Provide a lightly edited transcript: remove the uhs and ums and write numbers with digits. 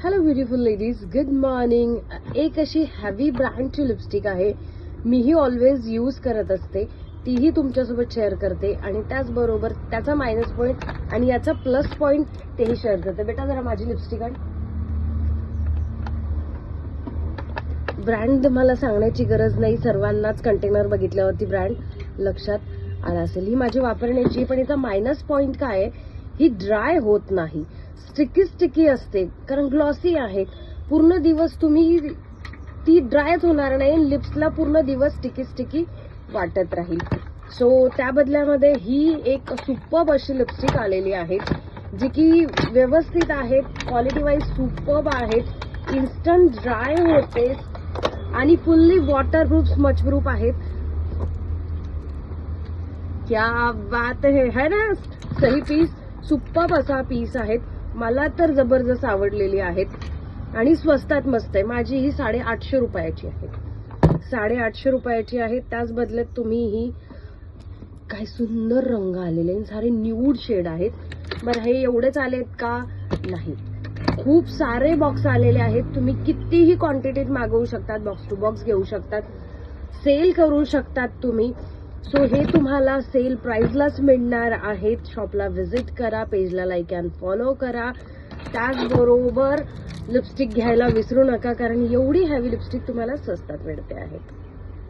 Hello beautiful ladies, good morning. एक अशी heavy ब्रँडची लिपस्टिक आहे, मीही ऑलवेज यूज करत असते, तीही तुमच्यासोबत शेअर करते आणि त्याचबरोबर त्याचा मायनस पॉईंट आणि याचा प्लस पॉईंट तेही शेअर करते. बेटा जरा माझी लिपस्टिक आण. ब्रँड मला सांगण्याची गरज नाही, सर्वांनाच कंटेनर बघितल्यावरती ब्रँड लक्षात आला असेल. ही माझी वापरण्याची, पण याचा मायनस पॉईंट काय आहे, ही ड्राय होत नाही, स्टिकी असते, कारण ग्लॉसी आहे. पूर्ण दिवस तुम्ही ती ड्रायच होणार नाही, लिप्सला पूर्ण दिवस स्टिकी वाटत राहील. सो त्या बदल्यामध्ये ही एक सुपर्ब अशी लिपस्टिक आलेली आहे, जी की व्यवस्थित आहे, क्वालिटी वाईज सुपर्ब आहे, इन्स्टंट ड्राय होते आणि फुल्ली वॉटरप्रूफ स्मचप्रूफ आहेत. क्या बात है ना. सही पीस, सुपर्ब असा पीस आहेत. मला तर जबरदस्त आवडलेली आहेत आणि स्वस्तात मस्त आहे. माझी ही 850 रुपयाची आहे, 850 रुपयाची आहे. त्याच बदल्यात तुम्ही ही काय सुंदर रंग आलेले आहेत, सारे न्यूड शेड आहेत. बरं, हे एवढेच आलेत का? नाही, खूप सारे बॉक्स आलेले आहेत. तुम्ही कितीही क्वांटिटीत मागवू शकतात, बॉक्स टू बॉक्स घेऊ शकतात, सेल करू शकतात तुम्ही. सो हे तुम्हाला सेल प्राइसलाच मिळणार आहेत. शॉपला व्हिजिट करा, पेजला लाईक अँड फॉलो करा. त्याचबरोबर लिपस्टिक घ्यायला विसरू नका, कारण एवढी हेवी लिपस्टिक तुम्हाला स्वस्तात मिळते आहे.